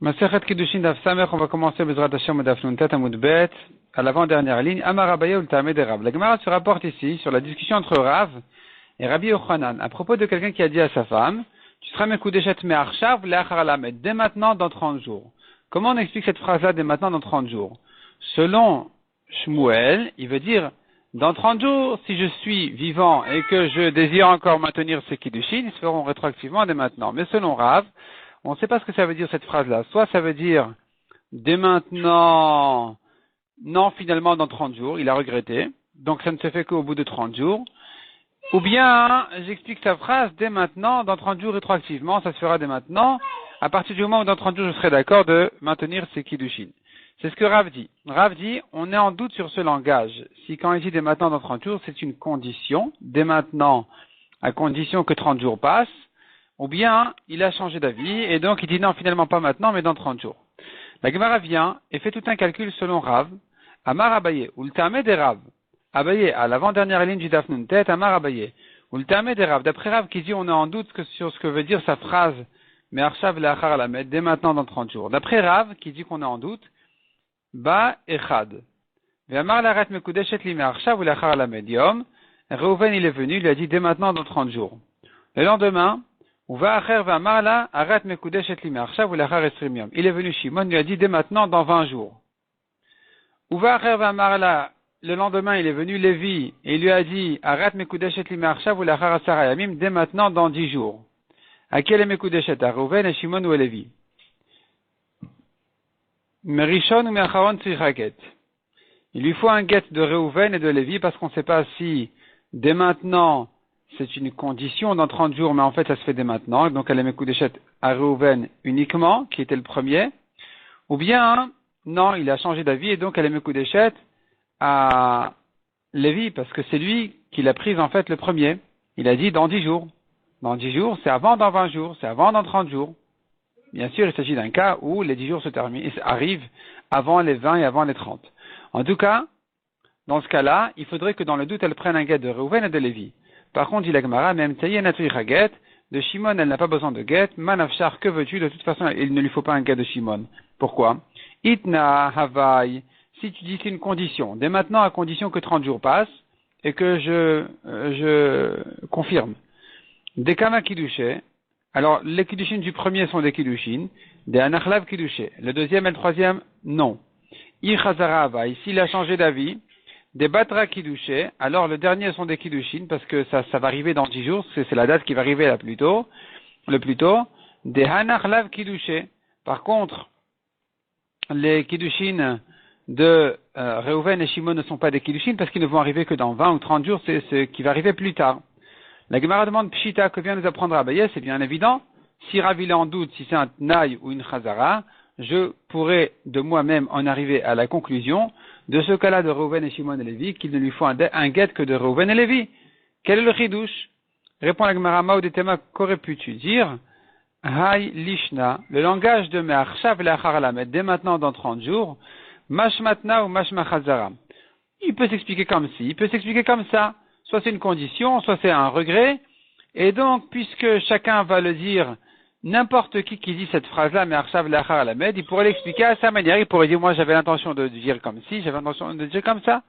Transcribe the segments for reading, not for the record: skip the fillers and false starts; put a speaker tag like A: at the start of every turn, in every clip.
A: Masechet Kiddushin Daf Samer, on va commencer Bezrat Hashem Daf Nuntet Amud Bet, à l'avant-dernière ligne, Amar Abaye ul Tameh de Rav. La Gemara se rapporte ici sur la discussion entre Rav et Rabbi Yochanan à propos de quelqu'un qui a dit à sa femme, tu seras Mekudeshet Me'arshav Le'achar Alamed, dès maintenant dans 30 jours. Comment on explique cette phrase-là dès maintenant dans 30 jours? Selon Shmuel, il veut dire, dans 30 jours, si je suis vivant et que je désire encore maintenir ces Kiddushin, ils se feront rétroactivement dès maintenant. Mais selon Rav, on ne sait pas ce que ça veut dire cette phrase-là. Soit ça veut dire dès maintenant, non finalement dans 30 jours, il a regretté, donc ça ne se fait qu'au bout de 30 jours. Ou bien, j'explique sa phrase dès maintenant, dans 30 jours rétroactivement, ça se fera dès maintenant, à partir du moment où dans 30 jours je serai d'accord de maintenir ces Kiddushin. C'est ce que Rav dit. Rav dit, on est en doute sur ce langage. Si quand il dit dès maintenant dans 30 jours, c'est une condition, dès maintenant, à condition que 30 jours passent, ou bien il a changé d'avis, et donc il dit non, finalement pas maintenant, mais dans 30 jours. La Gemara vient et fait tout un calcul selon Rav, Amar Abaye, ou le Tameh des Rav. Abaye, à l'avant-dernière ligne du Daf Nuntet, Amar Abaye, ou le Tameh des Rav. D'après Rav qui dit on est en doute sur ce que veut dire sa phrase, mais Arshav le'achar alamed, dès maintenant dans 30 jours. D'après Rav qui dit qu'on est en doute, Ba Echad. Ve'amar l'aret mekudeshet li me'arshav le'achar alamed yom. Reuven il est venu, il lui a dit dès maintenant dans 30 jours. Le lendemain, il est venu Shimon, lui a dit dès maintenant dans 20 jours. Le lendemain, il est venu Lévi et il lui a dit dès maintenant dans 10 jours. À quel est Mekudeshet? À Reuven, à Shimon ou à Lévi? Merishon ou Meacharon tzricha. Il lui faut un guet de Reuven et de Lévi parce qu'on ne sait pas si dès maintenant c'est une condition dans 30 jours, mais en fait ça se fait dès maintenant, donc elle est Mekudeshet à Reuven uniquement, qui était le premier, ou bien, non, il a changé d'avis, et donc elle est Mekudeshet à Lévi, parce que c'est lui qui l'a prise en fait le premier. Il a dit dans 10 jours. Dans 10 jours, c'est avant dans 20 jours, c'est avant dans 30 jours. Bien sûr, il s'agit d'un cas où les 10 jours arrivent avant les 20 et avant les 30. En tout cas, dans ce cas-là, il faudrait que dans le doute, elle prenne un guet de Reuven et de Lévi. Par contre, dit la Gemara, même de Shimon, elle n'a pas besoin de guet. Manafshar, que veux-tu? De toute façon, il ne lui faut pas un guet de Shimon. Pourquoi? Itna Havai, si tu dis c'est une condition, dès maintenant à condition que 30 jours passent, et que je confirme. Des Kama Kiddushe, alors les Kiddushin du premier sont des Kiddushin, des Anachlav Kiddushe, le deuxième et le troisième, non. Ichazara Havai, s'il a changé d'avis, des Batra Kiddushe, alors le dernier sont des Kiddushin, parce que ça va arriver dans 10 jours, c'est la date qui va arriver le plus tôt, des Hanachlav Kiddushe. Par contre, les Kiddushin de Reuven et Shimon ne sont pas des Kiddushin, parce qu'ils ne vont arriver que dans 20 ou 30 jours, c'est ce qui va arriver plus tard. La Gemara demande Pshita, que vient nous apprendre Abaye, c'est bien évident. Si Rav il est en doute, si c'est un Tnaï ou une Chazara, je pourrais de moi-même en arriver à la conclusion de ce cas-là de Reuven et Shimon et Lévi, qu'il ne lui faut un guet que de Reuven et Lévi. Quel est le chidouche? Répond la Gemara Maudetema, qu'aurais pu-tu dire? Hay Lishna, le langage de Me'arshav le'achar alamed, dès maintenant dans 30 jours, Mashmatna ou Mashmachazara. Il peut s'expliquer comme ci, il peut s'expliquer comme ça. Soit c'est une condition, soit c'est un regret. Et donc, puisque chacun va le dire, n'importe qui dit cette phrase-là, mais Arshav le'achar alamed, il pourrait l'expliquer à sa manière. Il pourrait dire, moi j'avais l'intention de dire comme ci, j'avais l'intention de dire comme ça.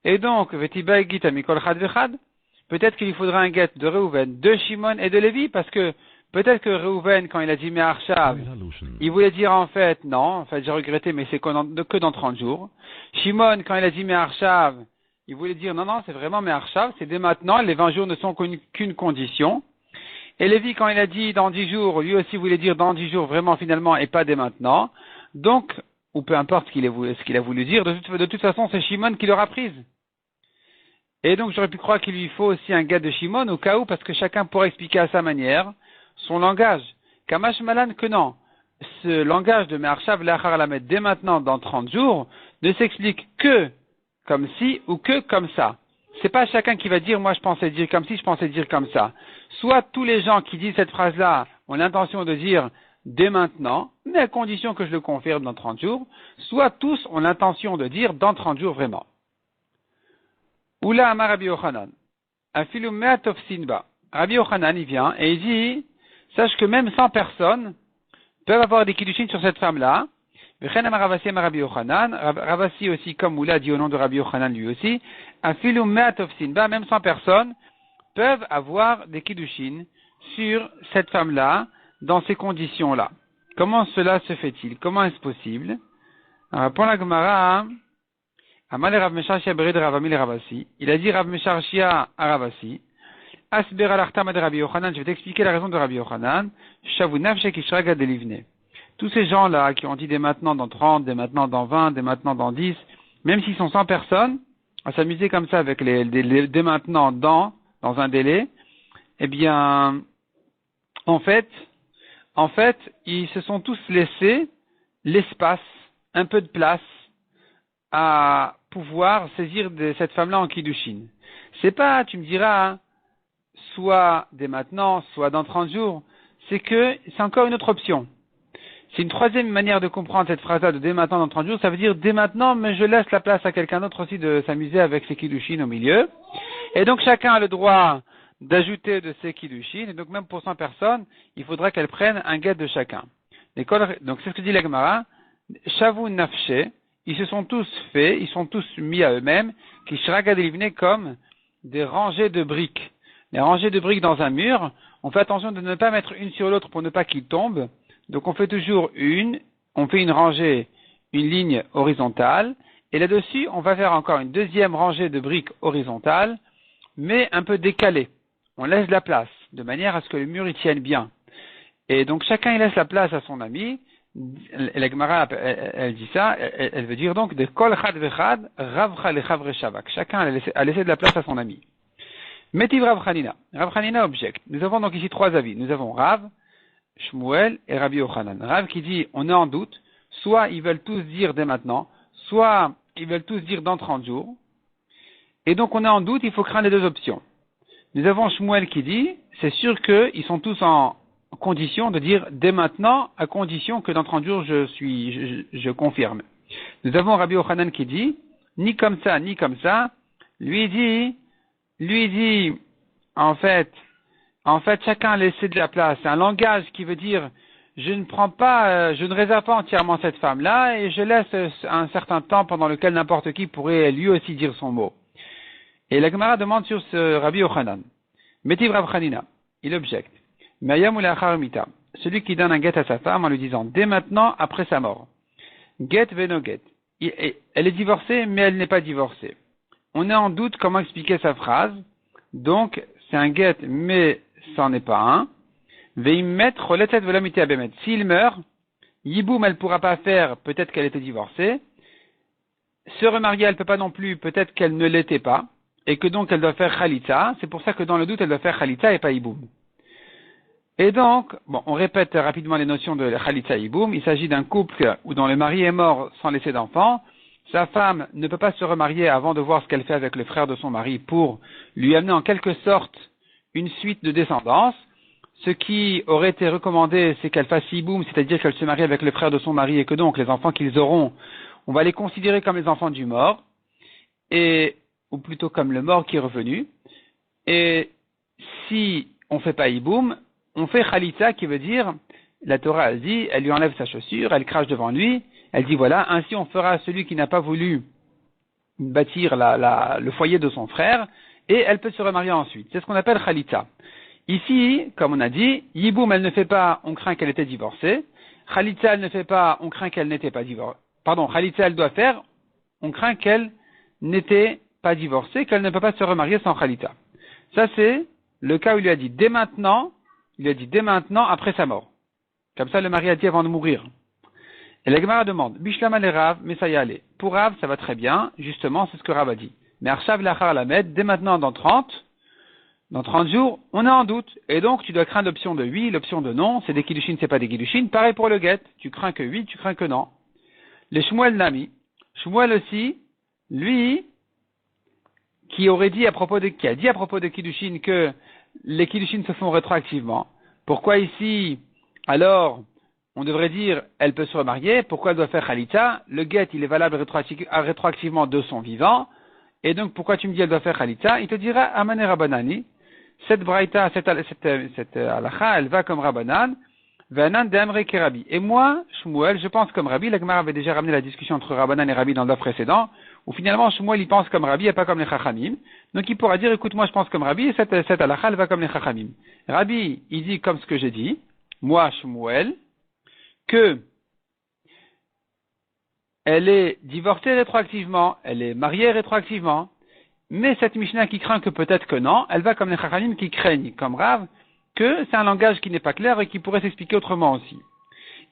A: Et donc, vetiba git amikol chad vechad, peut-être qu'il lui faudra un guet de Reuven, de Shimon et de Lévi, parce que peut-être que Reuven, quand il a dit mais Arshav, il voulait dire en fait, non, en fait j'ai regretté, mais c'est que dans 30 jours. Shimon, quand il a dit mais Arshav, il voulait dire non, c'est vraiment mais Arshav, c'est dès maintenant, les 20 jours ne sont qu'une condition. Et Lévi, quand il a dit dans 10 jours, lui aussi voulait dire dans 10 jours vraiment finalement et pas dès maintenant. Donc, ou peu importe ce qu'il a voulu dire, de toute façon c'est Shimon qui l'aura prise. Et donc j'aurais pu croire qu'il lui faut aussi un gars de Shimon au cas où, parce que chacun pourrait expliquer à sa manière son langage. Kamash Malan que non. Ce langage de Me'arshav le'achar alamed dès maintenant dans 30 jours ne s'explique que comme ci ou que comme ça. C'est pas chacun qui va dire moi je pensais dire comme ci, je pensais dire comme ça. Soit tous les gens qui disent cette phrase-là ont l'intention de dire dès maintenant, mais à condition que je le confirme dans 30 jours, soit tous ont l'intention de dire dans 30 jours vraiment. Oula Amar Rabbi Yochanan, Afilu me'atov sinba. Rabbi Yochanan il vient et il dit, sache que même 100 personnes peuvent avoir des kiddushin sur cette femme-là. Ravasi aussi, comme Moula dit au nom de Rabbi Yochanan lui aussi, afilu me'at ofsinba, même 100 personnes peuvent avoir des kiddushin sur cette femme-là dans ces conditions-là. Comment cela se fait-il? Comment est-ce possible? Pour la Gemara, Amal Rav Mesharshia berid Ravamil Ravasi. Il a dit Rav Mesharshia à Ravasi. Asber al-Artama de Rabbi Yochanan. Je vais t'expliquer la raison de Rabbi Yochanan. Shavu nafshe kishraga delivne. Tous ces gens-là qui ont dit dès maintenant dans 30, dès maintenant dans 20, dès maintenant dans 10, même s'ils sont 100 personnes, à s'amuser comme ça avec les dès maintenant dans un délai, eh bien, en fait, ils se sont tous laissés l'espace, un peu de place, à pouvoir saisir cette femme-là en kiddushin. C'est pas, tu me diras, soit dès maintenant, soit dans 30 jours, c'est encore une autre option. C'est une troisième manière de comprendre cette phrase-là de dès maintenant dans 30 jours, ça veut dire dès maintenant, mais je laisse la place à quelqu'un d'autre aussi de s'amuser avec ses kiddushin au milieu. Et donc chacun a le droit d'ajouter de ses kiddushin, et donc même pour 100 personnes, il faudra qu'elles prennent un guet de chacun. Donc c'est ce que dit la Gemara, Shavu nafshe, ils se sont tous faits, ils sont tous mis à eux-mêmes, qui shraga delivne comme des rangées de briques. Les rangées de briques dans un mur, on fait attention de ne pas mettre une sur l'autre pour ne pas qu'ils tombent. Donc on fait toujours on fait une rangée, une ligne horizontale, et là-dessus, on va faire encore une deuxième rangée de briques horizontales, mais un peu décalée. On laisse de la place, de manière à ce que le mur y tienne bien. Et donc chacun il laisse la place à son ami. Et la Gemara, elle dit ça, elle veut dire donc de kol chad vechad, ravcha lechavre shavak. Chacun a laissé de la place à son ami. Metiv Rav Hanina. Rav Hanina objecte. Nous avons donc ici trois avis. Nous avons Rav, Shmuel et Rabbi Yochanan. Rav qui dit, on est en doute, soit ils veulent tous dire dès maintenant, soit ils veulent tous dire dans 30 jours. Et donc on est en doute, il faut craindre les deux options. Nous avons Shmuel qui dit, c'est sûr qu'ils sont tous en condition de dire dès maintenant, à condition que dans 30 jours je confirme. Nous avons Rabbi Yochanan qui dit, ni comme ça, ni comme ça. Lui dit, en fait, chacun a laissé de la place. C'est un langage qui veut dire, je ne réserve pas entièrement cette femme-là et je laisse un certain temps pendant lequel n'importe qui pourrait lui aussi dire son mot. Et la Gemara demande sur ce Rabbi Yochanan. Metiv Rav Hanina. Il objecte. Mayam ou lachar mita. Celui qui donne un guet à sa femme en lui disant, dès maintenant, après sa mort. Get veno get. Elle est divorcée, mais elle n'est pas divorcée. On est en doute comment expliquer sa phrase. Donc, c'est un get, mais c'en est pas un. Veimmet choletet velamité abemet. S'il meurt, yiboum, elle pourra pas faire, peut-être qu'elle était divorcée. Se remarier, elle peut pas non plus, peut-être qu'elle ne l'était pas. Et que donc, elle doit faire chalitza. C'est pour ça que dans le doute, elle doit faire chalitza et pas yiboum. Et donc, on répète rapidement les notions de chalitza et yiboum. Il s'agit d'un couple où dont le mari est mort sans laisser d'enfant. Sa femme ne peut pas se remarier avant de voir ce qu'elle fait avec le frère de son mari pour lui amener en quelque sorte une suite de descendance. Ce qui aurait été recommandé, c'est qu'elle fasse yiboum, c'est-à-dire qu'elle se marie avec le frère de son mari et que donc les enfants qu'ils auront, on va les considérer comme les enfants du mort, ou plutôt comme le mort qui est revenu. Et si on fait pas yiboum, on fait khalitza qui veut dire, la Torah elle dit, elle lui enlève sa chaussure, elle crache devant lui, elle dit voilà, ainsi on fera à celui qui n'a pas voulu bâtir le foyer de son frère, et elle peut se remarier ensuite. C'est ce qu'on appelle khalitza. Ici, comme on a dit, yiboum elle ne fait pas, on craint qu'elle était divorcée. Khalitza elle ne fait pas, on craint qu'elle n'était pas divorcée. Pardon, khalitza elle doit faire, on craint qu'elle n'était pas divorcée, qu'elle ne peut pas se remarier sans khalitza. Ça c'est le cas où il lui a dit dès maintenant après sa mort. Comme ça le mari a dit avant de mourir. Et la Gemara demande, Bishlama le Rav, mais ça y allait. Pour Rav, ça va très bien, justement, c'est ce que Rav a dit. Mais Arshav lachar lamed, dès maintenant, dans 30 jours, on est en doute. Et donc, tu dois craindre l'option de oui, l'option de non. C'est des kiddushin, c'est pas des kiddushin. Pareil pour le get. Tu crains que oui, tu crains que non. Les Shmuel Nami. Shmuel aussi, lui, qui a dit à propos de kiddushin que les kiddushin se font rétroactivement. Pourquoi ici, alors, on devrait dire, elle peut se remarier, pourquoi elle doit faire khalitza? Le get, il est valable rétroactivement de son vivant, et donc pourquoi tu me dis elle doit faire khalitza? Il te dira, amane rabbanani, cette braïta, cette halakha, elle va comme rabbanan, Ve'anan de'amre kerabi. Et moi, Shmuel, je pense comme Rabbi. La Gemara avait déjà ramené la discussion entre Rabbanan et Rabbi dans le daf précédent, où finalement Shmuel il pense comme Rabbi et pas comme les Chachamim. Donc il pourra dire, écoute, moi je pense comme Rabbi et cette halakha elle va comme les Chachamim. Rabbi, il dit comme ce que j'ai dit, moi Shmuel, que elle est divorcée rétroactivement, elle est mariée rétroactivement, mais cette Mishnah qui craint que peut-être que non, elle va comme les Chachamim qui craignent, comme Rav, que c'est un langage qui n'est pas clair et qui pourrait s'expliquer autrement aussi.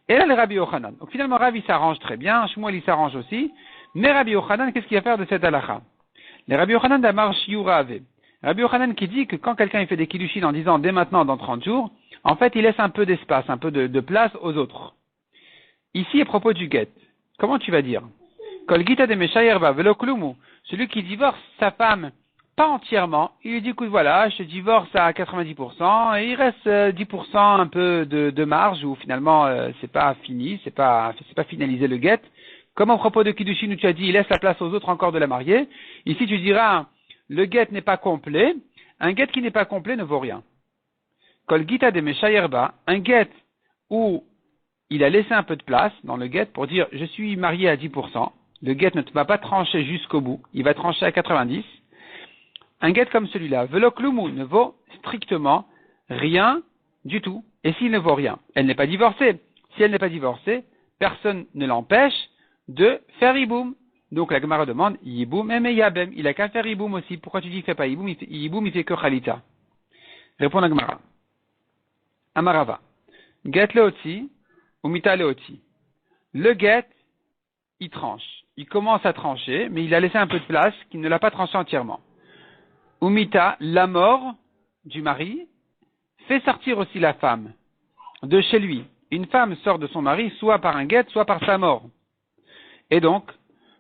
A: Et là, le Rabbi Yochanan. Donc finalement, Rav il s'arrange très bien, Shmuel il s'arrange aussi, mais Rabbi Yochanan, qu'est-ce qu'il va faire de cette halakha? Le Rabbi Yochanan d'Amar Shiura Ave. Rabbi Yochanan qui dit que quand quelqu'un il fait des kiddushin en disant dès maintenant, dans 30 jours, en fait il laisse un peu d'espace, un peu de place aux autres. Ici, à propos du get, comment tu vas dire? Kol gita de meshayerba velo klumu. Celui qui divorce sa femme, pas entièrement, il lui dit, écoute, voilà, je divorce à 90%, et il reste 10% un peu de marge, où finalement, c'est pas fini, c'est pas finalisé le get. Comme au propos de Kiddushin où tu as dit, il laisse la place aux autres encore de la mariée. Ici, tu diras, le get n'est pas complet. Un get qui n'est pas complet ne vaut rien. Kol gita de meshayerba, un get où il a laissé un peu de place dans le get pour dire, je suis marié à 10%. Le get ne va pas trancher jusqu'au bout. Il va trancher à 90. Un get comme celui-là, veloklumu, ne vaut strictement rien du tout. Et s'il ne vaut rien, elle n'est pas divorcée. Si elle n'est pas divorcée, personne ne l'empêche de faire iboum. Donc la Gemara demande, yiboum et yabem. Il a qu'à faire iboum aussi. Pourquoi tu dis qu'il ne fait pas iboum? Yiboum, il fait que chalita. Répond la Gemara. Amarava. Get leoti, ou mita leoti. Le get, il tranche. Il commence à trancher, mais il a laissé un peu de place, qu'il ne l'a pas tranché entièrement. Umita, la mort du mari, fait sortir aussi la femme de chez lui. Une femme sort de son mari, soit par un get, soit par sa mort. Et donc,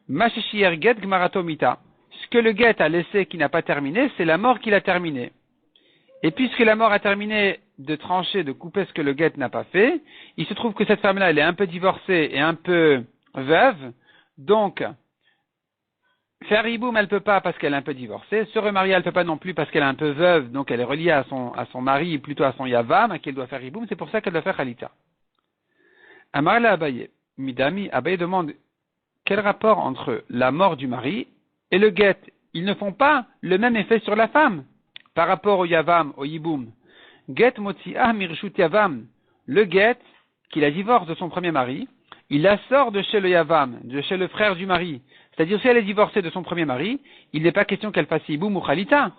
A: Mashishier get gmaratomita. Ce que le get a laissé qui n'a pas terminé, c'est la mort qui l'a terminé. Et puisque la mort a terminé de trancher, de couper ce que le get n'a pas fait, il se trouve que cette femme-là, elle est un peu divorcée et un peu veuve, donc, faire hiboum, elle peut pas parce qu'elle est un peu divorcée. Se remarier, elle peut pas non plus parce qu'elle est un peu veuve, donc elle est reliée à son mari, plutôt à son yavam, à qui elle doit faire hiboum. C'est pour ça qu'elle doit faire chalita. Amarla Abaye. Midami, Abaye demande quel rapport entre la mort du mari et le get. Ils ne font pas le même effet sur la femme par rapport au yavam, au hiboum. Get motzi'ah mirshut yavam. Le get, qui la divorce de son premier mari, il la sort de chez le yavam, de chez le frère du mari. C'est-à-dire, si elle est divorcée de son premier mari, il n'est pas question qu'elle fasse hiboum ou chalita.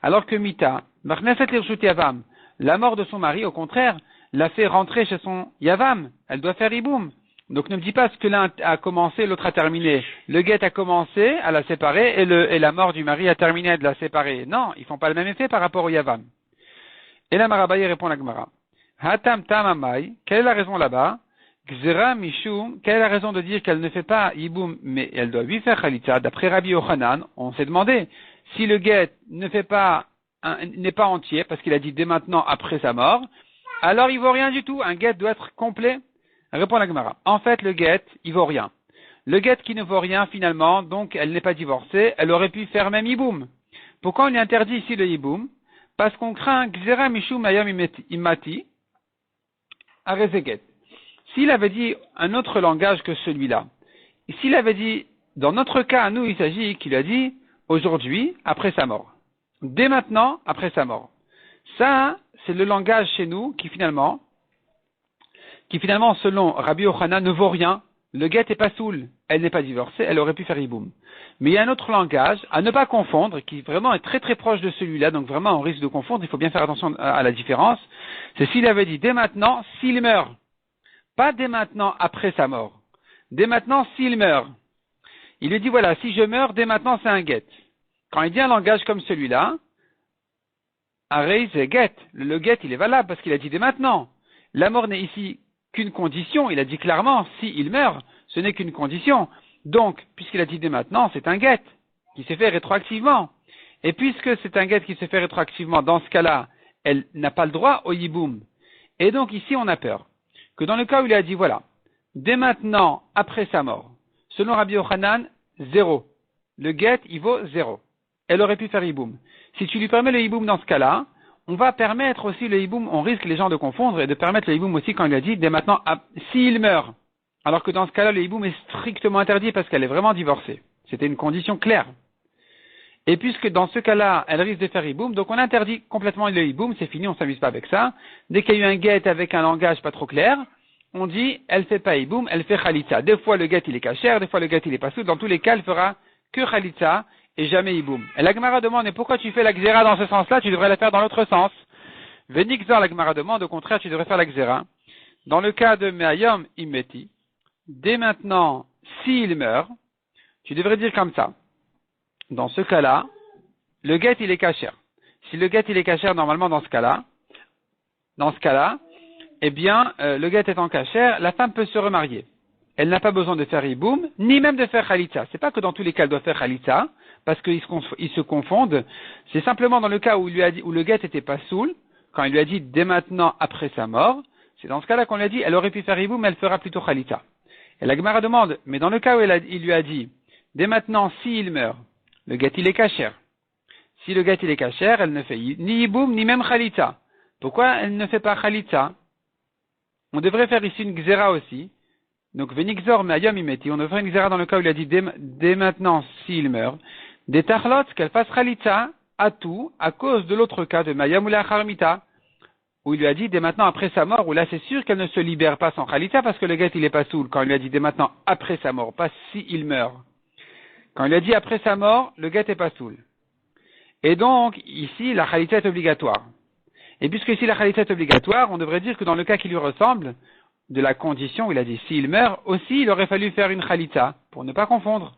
A: Alors que mita, marneset irshut yavam, la mort de son mari, au contraire, l'a fait rentrer chez son yavam. Elle doit faire hiboum. Donc ne me dis pas ce que l'un a commencé, l'autre a terminé. Le get a commencé à la séparer et la mort du mari a terminé à la séparer. Non, ils font pas le même effet par rapport au yavam. Et la Marabaye répond à la Gemara. Hatam tamamai, quelle est la raison là-bas? Gzera mishum, quelle est la raison de dire qu'elle ne fait pas hiboum, mais elle doit lui faire chalitza? D'après Rabbi Yochanan, on s'est demandé, si le get n'est pas entier, parce qu'il a dit dès maintenant après sa mort, alors il vaut rien du tout. Un get doit être complet. Répond la Gemara. En fait, le get, il vaut rien. Le get qui ne vaut rien, finalement, donc elle n'est pas divorcée, elle aurait pu faire même hiboum. Pourquoi on lui interdit ici le hiboum? Parce qu'on craint Gzera mishum ayam imati, arezeget. S'il avait dit un autre langage que celui-là, s'il avait dit, dans notre cas, à nous, il s'agit qu'il a dit aujourd'hui, après sa mort. Dès maintenant, après sa mort. Ça, c'est le langage chez nous qui finalement, selon Rabbi Yochanan, ne vaut rien. Le get est pas soul. Elle n'est pas divorcée, elle aurait pu faire hiboum. Mais il y a un autre langage, à ne pas confondre, qui vraiment est très très proche de celui-là, donc vraiment on risque de confondre, il faut bien faire attention à la différence. C'est s'il avait dit dès maintenant, s'il meurt. Pas dès maintenant, après sa mort. Dès maintenant, s'il meurt. Il lui dit, voilà, si je meurs, dès maintenant, c'est un get. Quand il dit un langage comme celui-là, arei c'est get. Le get, il est valable parce qu'il a dit dès maintenant. La mort n'est ici qu'une condition. Il a dit clairement, s'il meurt, ce n'est qu'une condition. Donc, puisqu'il a dit dès maintenant, c'est un get qui s'est fait rétroactivement. Et puisque c'est un get qui s'est fait rétroactivement, dans ce cas-là, elle n'a pas le droit au yiboum. Et donc, ici, on a peur que dans le cas où il a dit, voilà, dès maintenant, après sa mort, selon Rabbi Yochanan, 0. Le get, il vaut 0. Elle aurait pu faire hiboum. Si tu lui permets le hiboum dans ce cas-là, on va permettre aussi le hiboum, on risque les gens de confondre et de permettre le hiboum aussi quand il a dit dès maintenant, s'il meurt. Alors que dans ce cas-là, le hiboum est strictement interdit parce qu'elle est vraiment divorcée. C'était une condition claire. Et puisque dans ce cas-là, elle risque de faire hiboum, donc on interdit complètement le hiboum, c'est fini, on ne s'amuse pas avec ça. Dès qu'il y a eu un guet avec un langage pas trop clair, on dit, elle fait pas hiboum, elle fait khalitza. Des fois le guet il est kasher, des fois le guet il est pas soud, dans tous les cas, elle fera que khalitza et jamais hiboum. Et la Gemara demande, mais pourquoi tu fais la xéra dans ce sens-là, tu devrais la faire dans l'autre sens. Venixor, la Gemara demande, au contraire, tu devrais faire la xéra. Dans le cas de Me'ayom Imeti, dès maintenant, s'il meurt, tu devrais dire comme ça. Dans ce cas-là, le guet il est kasher. Si le guet il est kasher, normalement dans ce cas-là, eh bien, le guet étant kasher, la femme peut se remarier. Elle n'a pas besoin de faire hiboum, ni même de faire khalitza. C'est pas que dans tous les cas elle doit faire khalitza, parce qu'ils se confondent. C'est simplement dans le cas où il lui a dit, où le guet était pas soul, quand il lui a dit dès maintenant après sa mort, c'est dans ce cas-là qu'on lui a dit, elle aurait pu faire hiboum, mais elle fera plutôt khalitza. Et la Gemara demande, mais dans le cas où il lui a dit, dès maintenant, s'il meurt, le guet il est kasher. Si le guet il est kasher, elle ne fait ni hiboum, ni même khalitza. Pourquoi elle ne fait pas khalitza? On devrait faire ici une xéra aussi. Donc, venixor me'ayom imeti. On devrait faire une xéra dans le cas où il a dit dès maintenant, s'il meurt. Des tarlot, qu'elle fasse khalitza à tout, à cause de l'autre cas de me'ayom ou la'achar mita, où il lui a dit dès maintenant après sa mort, où là c'est sûr qu'elle ne se libère pas sans khalitza parce que le guet il est pas soul. Quand il lui a dit dès maintenant après sa mort, pas s'il meurt. Quand il a dit après sa mort, le guet est pas soul. Et donc, ici, la khalitza est obligatoire. Et puisque ici la khalitza est obligatoire, on devrait dire que dans le cas qui lui ressemble, de la condition où il a dit s'il meurt, aussi il aurait fallu faire une khalitza, pour ne pas confondre.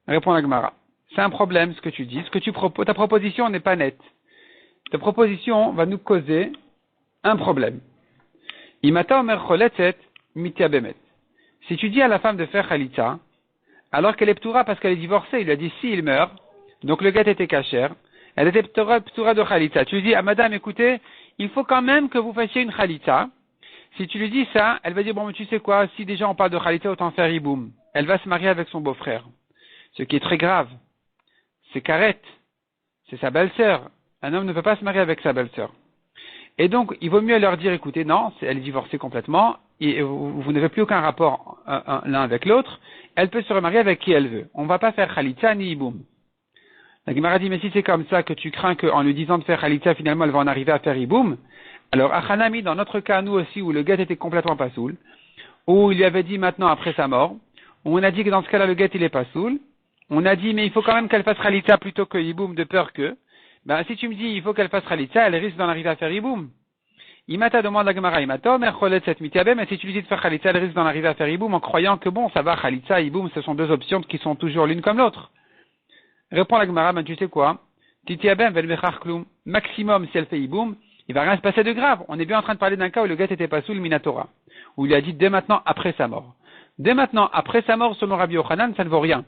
A: Répond la Gemara. C'est un problème ce que tu dis, ta proposition n'est pas nette. Ta proposition va nous causer un problème. Imata omer choletzet mitia bemet. Si tu dis à la femme de faire khalitza, alors qu'elle est ptoura parce qu'elle est divorcée, il lui a dit s'il meurt, donc le guet était kasher, elle était ptoura de khalitza. Tu lui dis à madame, écoutez, il faut quand même que vous fassiez une khalitza. Si tu lui dis ça, elle va dire, bon, mais tu sais quoi, si déjà on parle de khalitza, autant faire hiboum. Elle va se marier avec son beau-frère. Ce qui est très grave. C'est karet. C'est sa belle-sœur. Un homme ne peut pas se marier avec sa belle-sœur. Et donc, il vaut mieux leur dire, écoutez, non, elle est divorcée complètement, et vous n'avez plus aucun rapport l'un avec l'autre, elle peut se remarier avec qui elle veut. On ne va pas faire khalitza ni hiboum. La Gemara dit, mais si c'est comme ça que tu crains qu'en lui disant de faire khalitza, finalement elle va en arriver à faire hiboum, alors Achanami, dans notre cas, nous aussi, où le guet était complètement pas soul, où il lui avait dit maintenant après sa mort, où on a dit que dans ce cas-là, le guet il est pas soul, on a dit, mais il faut quand même qu'elle fasse khalitza plutôt que hiboum, de peur que, ben si tu me dis, il faut qu'elle fasse khalitza, elle risque d'en arriver à faire hiboum. Imata demande la Gemara, Imata, mercholet set mitiabem, mais si tu lui dis de faire khalitza, elle risque d'en arriver à faire hiboum en croyant que bon, ça va, khalitza, hiboum, ce sont deux options qui sont toujours l'une comme l'autre. Répond la Gemara, ben tu sais quoi? Titiabem vel mechar klum. Maximum, si elle fait hiboum, il va rien se passer de grave. On est bien en train de parler d'un cas où le gars était pas sous le minatora. Où il a dit dès maintenant après sa mort. Dès maintenant après sa mort, selon Rabbi Yochanan, ça ne vaut rien.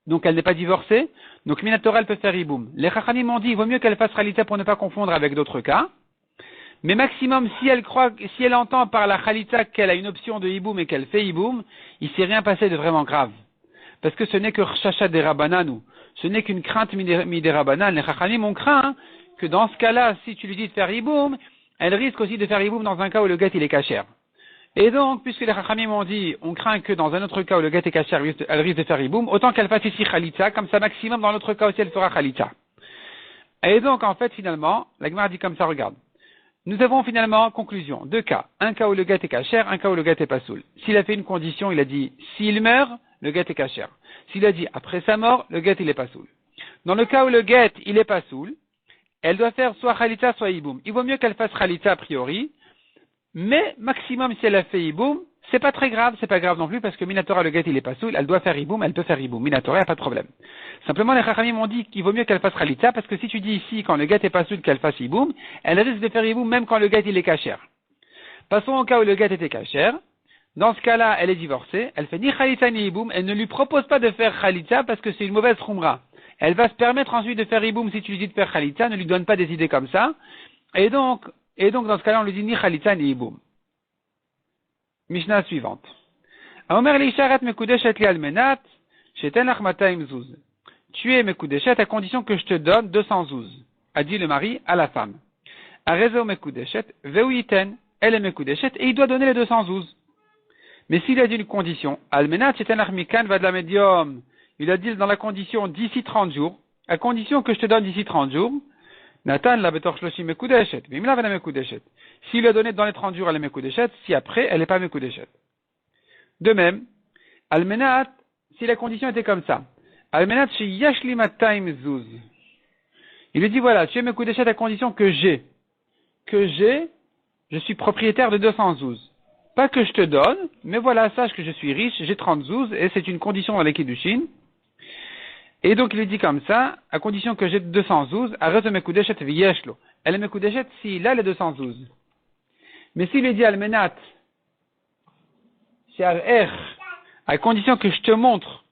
A: Donc elle n'est pas divorcée. Donc minatora, elle peut faire hiboum. Les Chachamim m'ont dit, il vaut mieux qu'elle fasse khalitza pour ne pas confondre avec d'autres cas. Mais maximum, si elle entend par la khalitza qu'elle a une option de hiboum et qu'elle fait hiboum, il s'est rien passé de vraiment grave. Parce que ce n'est que chacha des rabbanan, ce n'est qu'une crainte mi des rabbanan. Les chachamim ont craint que dans ce cas-là, si tu lui dis de faire hiboum, elle risque aussi de faire hiboum dans un cas où le guet il est kasher. Et donc, puisque les chachamim ont dit, on craint que dans un autre cas où le guet est kasher, elle risque de faire hiboum, autant qu'elle fasse ici khalitza, comme ça maximum dans l'autre cas aussi elle fera khalitza. Et donc, en fait, finalement, la Gemara dit comme ça, regarde. Nous avons finalement, conclusion, deux cas. Un cas où le guet est kasher, un cas où le guet est pas soul. S'il a fait une condition, il a dit, s'il meurt, le guet est kasher. S'il a dit, après sa mort, le guet il est pas soul. Dans le cas où le guet il est pas soul, elle doit faire soit khalitza, soit hiboum. Il vaut mieux qu'elle fasse khalitza a priori, mais maximum si elle a fait hiboum, c'est pas très grave, c'est pas grave non plus, parce que minatora le guet il est pas soul, elle doit faire hiboum, elle peut faire hiboum. Minatora, y a pas de problème. Simplement, les chachamim m'ont dit qu'il vaut mieux qu'elle fasse khalitza, parce que si tu dis ici, quand le guet est pas soul, qu'elle fasse hiboum, elle risque de faire hiboum même quand le guet il est kasher. Passons au cas où le guet était kasher. Dans ce cas-là, elle est divorcée, elle fait ni khalitza ni hiboum, elle ne lui propose pas de faire khalitza parce que c'est une mauvaise khumra. Elle va se permettre ensuite de faire hiboum si tu lui dis de faire khalitza, ne lui donne pas des idées comme ça. Et donc dans ce cas-là, on lui dit ni khalitza ni hiboum. Mishnah suivante. Aomer li sharet mekudeshet li almenat, sheten lach 200 zouz. Tu es mekudeshet à condition que je te donne 200 zouz. a dit le mari à la femme. Arezo mekudeshet, veuyiten, elle est mekudeshet, et il doit donner les 212. Mais s'il a dit une condition, almenat sheten armikan va de la médium, il a dit dans la condition d'ici 30 jours, à condition que je te donne d'ici 30 jours, Nathan la betor shloshim mekudeshet, vimla vena mekudeshet. S'il a donné dans les 30 jours, elle est mekudeshet, si après, elle n'est pas mekudeshet. De même, almenat, si la condition était comme ça, almenat she yashli matayim zuz. Il lui dit voilà, tu es mekudeshet à condition que j'ai, je suis propriétaire de 212. Pas que je te donne, mais voilà, sache que je suis riche, j'ai 30 zouz, et c'est une condition dans les kiddushin. Et donc il lui dit comme ça, à condition que j'ai 212, arrête mekudeshet v'yeshlo. Elle est mekudeshet s'il a les 212. Mais s'il lui dit almenat, à condition que je te montre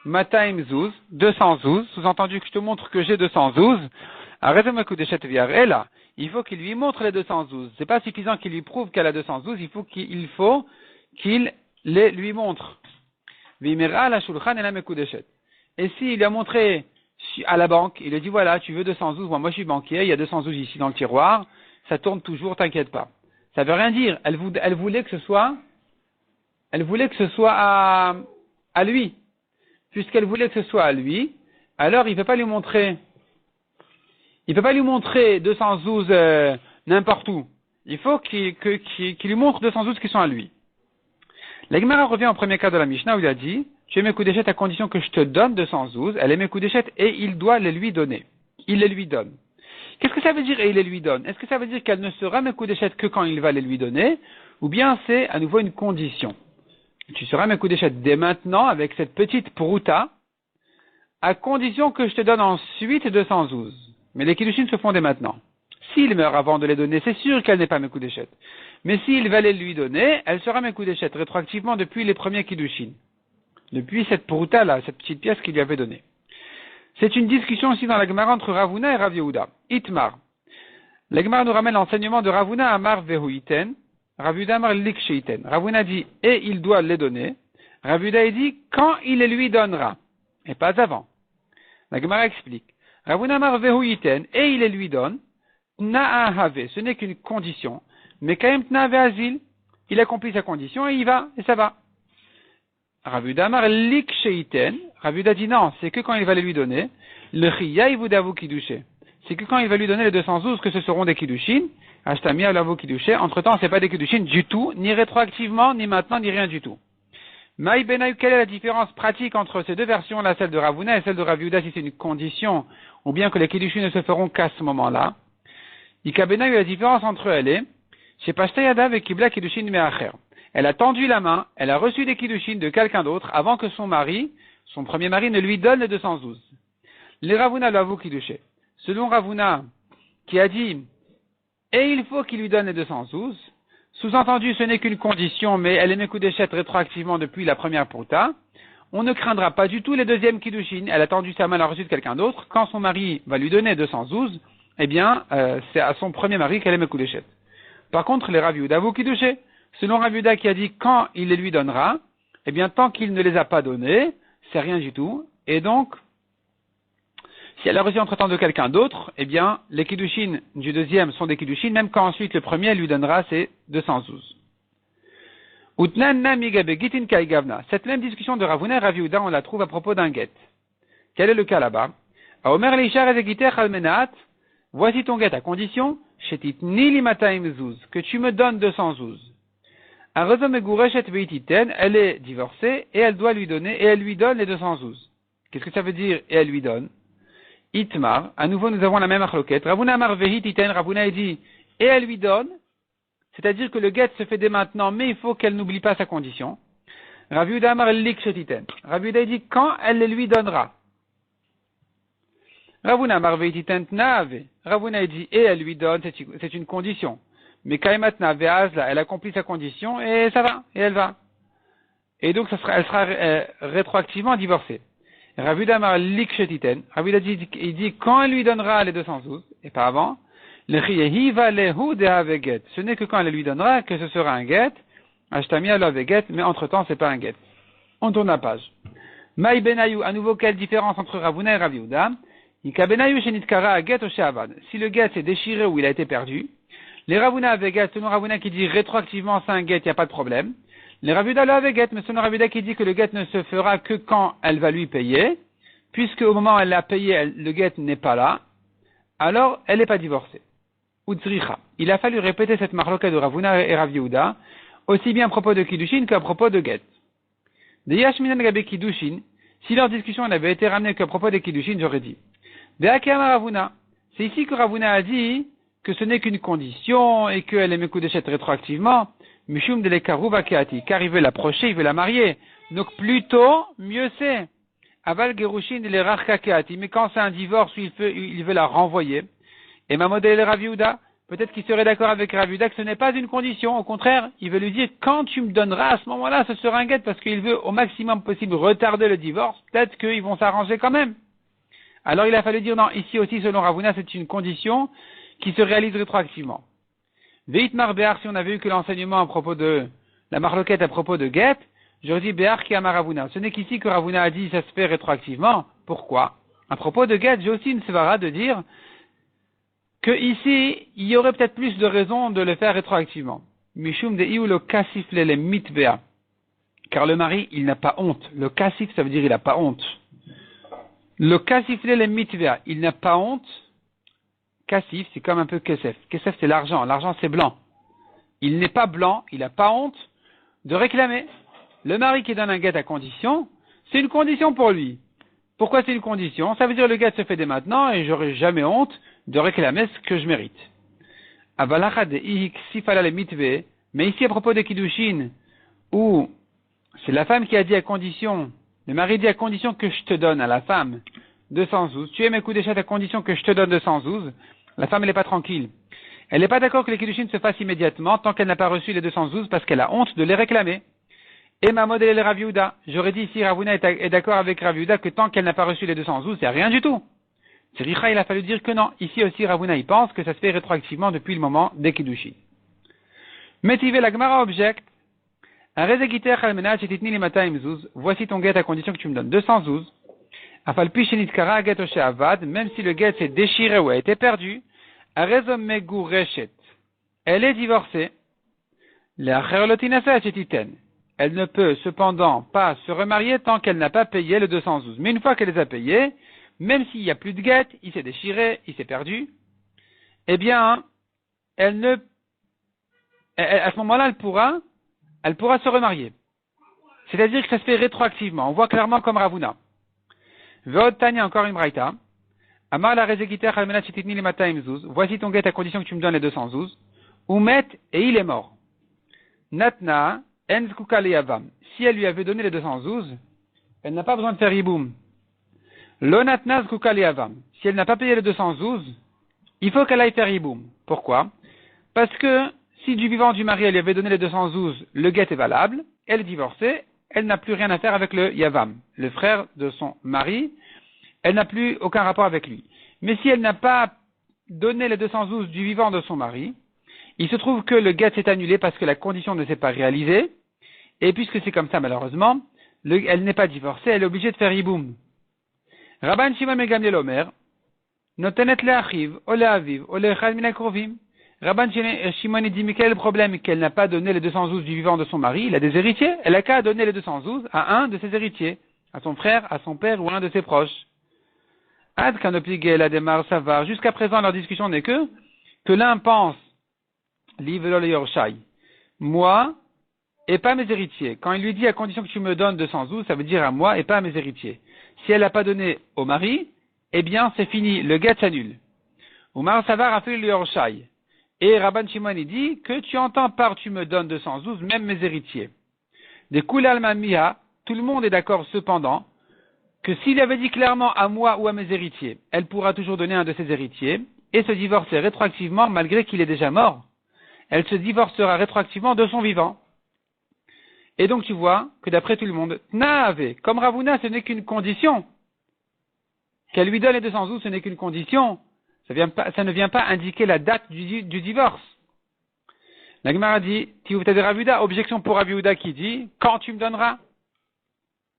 A: mataim zouz, 212, sous-entendu que je te montre que j'ai 212, arrête mekudeshet v'yarela. Il faut qu'il lui montre les 212. C'est pas suffisant qu'il lui prouve qu'elle a 212, il faut qu'il les lui montre. Vimera la shulchan et la mekudeshet. Et s'il lui a montré à la banque, il lui dit voilà, tu veux 212, moi je suis banquier, il y a 212 ici dans le tiroir, ça tourne toujours, t'inquiète pas. Ça veut rien dire. Elle voulait que ce soit à lui. Puisqu'elle voulait que ce soit à lui, alors il peut pas lui montrer 212 n'importe où. Il faut qu'il lui montre 212 qui sont à lui. La Gemara revient au premier cas de la Mishnah où il a dit tu es mekudeshet à condition que je te donne 212, elle est mekudeshet et il doit les lui donner. Il les lui donne. Qu'est-ce que ça veut dire et il les lui donne? Est-ce que ça veut dire qu'elle ne sera mekudeshet que quand il va les lui donner? Ou bien c'est à nouveau une condition? Tu seras mekudeshet dès maintenant avec cette petite prouta à condition que je te donne ensuite 212. Mais les kiddushin se font dès maintenant. S'il meurt avant de les donner, c'est sûr qu'elle n'est pas mekudeshet. Mais s'il va les lui donner, elle sera mekudeshet rétroactivement depuis les premiers kiddushin. Depuis cette prouta-là, cette petite pièce qu'il lui avait donnée. C'est une discussion aussi dans la Gemara entre Ravuna et Rav Yehuda. Itmar. La Gemara nous ramène l'enseignement de Ravuna Amar Vehuiten. Rav Yehuda Amar Liksheiten. Ravuna dit, et il doit les donner. Rav Yehuda dit, quand il les lui donnera. Et pas avant. La Gemara explique. Ravuna Amar Vehuiten, et il les lui donne. Na'ahave, ce n'est qu'une condition. Mais quand même Tna'ave Azil, il accomplit sa condition et il va, et ça va. Rav Yehuda Amar Liksheiten. Rav Yehuda dit non, c'est que quand il va les lui donner, le Chiya Ivudavu Kiddushe. C'est que quand il va lui donner les 212 que ce seront des Kiddushin, Ashtami Alavu Kiddushe, entre temps c'est pas des Kiddushin du tout, ni rétroactivement, ni maintenant, ni rien du tout. Maï Benayu, quelle est la différence pratique entre ces deux versions-là, celle de Ravuna et celle de Rav Yehuda, si c'est une condition, ou bien que les Kiddushin ne se feront qu'à ce moment-là? Ika Benayu, la différence entre elles est, chez Pashtayadav et Kibla Kiddushin Me'acher. Elle a tendu la main, elle a reçu des kiddushin de quelqu'un d'autre avant que son premier mari ne lui donne les 212. Les Ravuna l'avouent kiddushin. Selon Ravuna, qui a dit, et il faut qu'il lui donne les 212, sous-entendu ce n'est qu'une condition, mais elle est mekudeshet rétroactivement depuis la première prouta, on ne craindra pas du tout les deuxièmes kiddushin, elle a tendu sa main, elle a reçu de quelqu'un d'autre, quand son mari va lui donner 212, eh bien, c'est à son premier mari qu'elle est mekudeshet. Par contre, les Rav Yehuda avouent kiddushin. Selon Rav Yehuda qui a dit quand il les lui donnera, eh bien tant qu'il ne les a pas donnés, c'est rien du tout. Et donc, si elle a reçu entre-temps de quelqu'un d'autre, eh bien les kiddushin du deuxième sont des kiddushin, même quand ensuite le premier lui donnera ses 212. Cette même discussion de Ravuna et Rav Yehuda, on la trouve à propos d'un get. Quel est le cas là-bas? Voici ton get à condition, que tu me donnes 212. Elle est divorcée et elle doit lui donner, et elle lui donne les 212. Qu'est-ce que ça veut dire, et elle lui donne? Itmar, à nouveau nous avons la même achloket. Ravuna Amar Vehititen, Ravuna dit, et elle lui donne, c'est-à-dire que le get se fait dès maintenant, mais il faut qu'elle n'oublie pas sa condition. Rav Yehuda Amar Likshetiten, Rav Yehuda dit, quand elle les lui donnera. Ravuna Amar Vehititen Tna'ave, Ravuna dit, et elle lui donne, c'est une condition. Mais Kaimatna Veazla, elle accomplit sa condition et ça va, et elle va. Et donc elle sera rétroactivement divorcée. Rav Yehuda Amar Likshetiten, Rav Yehuda dit, il dit quand elle lui donnera les 212, et pas avant, le Chiyehiva Lehu De'ave Get. Ce n'est que quand elle lui donnera que ce sera un get, Ashtami Alave Get, mais entre temps c'est pas un get. On tourne la page. Maï Benayu, à nouveau quelle différence entre Ravuna et Rav Yehuda? Si le get s'est déchiré ou il a été perdu, les Ravuna avaient get, selon Ravuna qui dit rétroactivement c'est un get, il n'y a pas de problème. Les Ravuda avaient get, mais selon Ravuda qui dit que le get ne se fera que quand elle va lui payer, puisque au moment où elle l'a payé, le get n'est pas là, alors elle n'est pas divorcée. Utzricha. Il a fallu répéter cette marloka de Ravuna et Rav Yehuda, aussi bien à propos de Kiddushin qu'à propos de get. De Yashminan Gabe Kiddushin, si leur discussion n'avait été ramenée qu'à propos de Kiddushin, j'aurais dit. Be'akiyama Ravuna. C'est ici que Ravuna a dit que ce n'est qu'une condition et qu'elle est mekudeshet rétroactivement. Mishum de l'ekaruva keati. Car il veut l'approcher, il veut la marier. Donc plutôt, mieux c'est. Aval gerushin de l'erarcha keati. Mais quand c'est un divorce où il veut la renvoyer. Et ma modèle Rav Yehuda, peut-être qu'il serait d'accord avec Rav Yehuda que ce n'est pas une condition. Au contraire, il veut lui dire, quand tu me donneras, à ce moment-là, ce sera un guet, parce qu'il veut au maximum possible retarder le divorce. Peut-être qu'ils vont s'arranger quand même. Alors il a fallu dire, non, ici aussi, selon Ravuna, c'est une condition qui se réalise rétroactivement. Veitmar Béar, si on avait eu que l'enseignement à propos de la marloquette à propos de guet, j'aurais dit Béar qui ama Ravuna. Ce n'est qu'ici que Ravuna a dit, ça se fait rétroactivement. Pourquoi? À propos de guet, j'ai aussi une svara de dire que ici, il y aurait peut-être plus de raisons de le faire rétroactivement. Mishum de iulo kasifle le mitvea. Car le mari, il n'a pas honte. Le kasif, ça veut dire il n'a pas honte. Le kasifle le mitvea, il n'a pas honte. Kasif, c'est comme un peu kesef. Kesef, c'est l'argent. L'argent, c'est blanc. Il n'est pas blanc, il n'a pas honte de réclamer. Le mari qui donne un guet à condition, c'est une condition pour lui. Pourquoi c'est une condition? Ça veut dire le guet se fait dès maintenant et j'aurai jamais honte de réclamer ce que je mérite. Mais ici à propos de Kiddushin, où c'est la femme qui a dit à condition, le mari dit à condition que je te donne à la femme 212, tu es mes coups d'échette à condition que je te donne 212, la femme elle n'est pas tranquille. Elle n'est pas d'accord que les Kiddushin se fassent immédiatement tant qu'elle n'a pas reçu les 212 parce qu'elle a honte de les réclamer. Et ma modèle Rav Yehuda, j'aurais dit ici Ravuna est d'accord avec Rav Yehuda que tant qu'elle n'a pas reçu les 212, c'est rien du tout. C'est Richa, il a fallu dire que non. Ici aussi, Ravuna, il pense que ça se fait rétroactivement depuis le moment des Kiddushin. Métivé, la Gemara objecte. Un rezegiter almenach et titni limataim zouz. Voici ton guet à condition que tu me donnes 212. Afal pishenit kara get oshe avad, même si le guet s'est déchiré ou a été perdu. A rezom megu reshet. Elle est divorcée. La cherlotinasa chetiten. Elle ne peut cependant pas se remarier tant qu'elle n'a pas payé le 212. Mais une fois qu'elle les a payés, même s'il n'y a plus de guet, il s'est déchiré, il s'est perdu, eh bien, à ce moment-là, elle pourra se remarier. C'est-à-dire que ça se fait rétroactivement. On voit clairement comme Ravuna. Ve'od Tanya, encore une braïta. Amar la rezegiter almenat shititni limataim zouz. Voici ton guet à condition que tu me donnes les 212. Oumet, et il est mort. Natna, en zkuka leyavam. Si elle lui avait donné les 212, elle n'a pas besoin de faire yiboum. L'onatnaz kukaliavam. Si elle n'a pas payé le 212, il faut qu'elle aille faire yiboum. Pourquoi? Parce que si du vivant du mari elle lui avait donné les 212, le guet est valable, elle est divorcée, elle n'a plus rien à faire avec le yavam, le frère de son mari, elle n'a plus aucun rapport avec lui. Mais si elle n'a pas donné les 212 du vivant de son mari, il se trouve que le guet s'est annulé parce que la condition ne s'est pas réalisée, et puisque c'est comme ça malheureusement, elle n'est pas divorcée, elle est obligée de faire yiboum. Rabban Shimon ben Gamliel Omer, notenet le'achiv, o le'aviv, o le'echad min ha'krovim. Rabban Shimon dit, mais quel est le problème qu'elle n'a pas donné les 212 du vivant de son mari? Il a des héritiers. Elle n'a qu'à donner les 212 à un de ses héritiers, à son frère, à son père ou à un de ses proches. Ad kanopligé la démarre savar. Jusqu'à présent, leur discussion n'est que l'un pense, livre yorshai, moi et pas mes héritiers. Quand il lui dit à condition que tu me donnes 212, ça veut dire à moi et pas à mes héritiers. Si elle n'a pas donné au mari, eh bien c'est fini, le guet s'annule. Umar Savar a fait le Yorshai. Et Rabban Shimon dit que tu entends par tu me donnes 212, même mes héritiers. Des Kulal Mamia, tout le monde est d'accord cependant que s'il avait dit clairement à moi ou à mes héritiers, elle pourra toujours donner un de ses héritiers et se divorcer rétroactivement malgré qu'il est déjà mort. Elle se divorcera rétroactivement de son vivant. Et donc tu vois que d'après tout le monde, Naave, comme Ravuna, ce n'est qu'une condition. Qu'elle lui donne les 212, ce n'est qu'une condition. Ça ne vient pas indiquer la date du divorce. La Gemara dit, Tiouta de Ravuda, objection pour Ravuda qui dit, quand tu me donneras?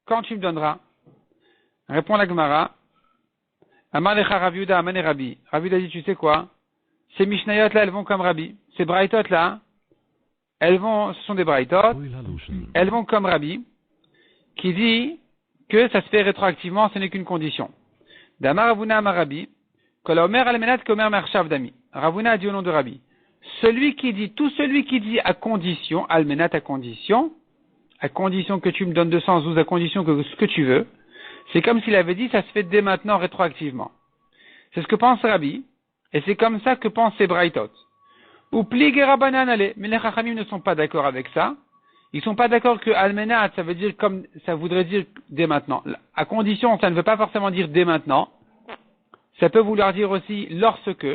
A: Quand tu me donneras? Répond la Gemara, Amar lecha Rav Yehuda amane Rabbi. Rav Yehuda dit, tu sais quoi? Ces Mishnayot là, elles vont comme Rabbi. Ces Braïtot là, ce sont des Braïtot, elles vont comme Rabbi, qui dit que ça se fait rétroactivement, ce n'est qu'une condition. Damar Ravuna amar Rabbi, kol omer almenat komer mershav dami. Ravuna a dit au nom de Rabbi. Tout celui qui dit à condition, almenat à condition que tu me donnes 212, à condition que ce que tu veux, c'est comme s'il avait dit, ça se fait dès maintenant rétroactivement. C'est ce que pense Rabbi, et c'est comme ça que pensent ces Braïtot. Ou plig et Rabbanan ale, mais les Chachamim ne sont pas d'accord avec ça. Ils sont pas d'accord que almenat, ça voudrait dire dès maintenant. À condition, ça ne veut pas forcément dire dès maintenant. Ça peut vouloir dire aussi lorsque.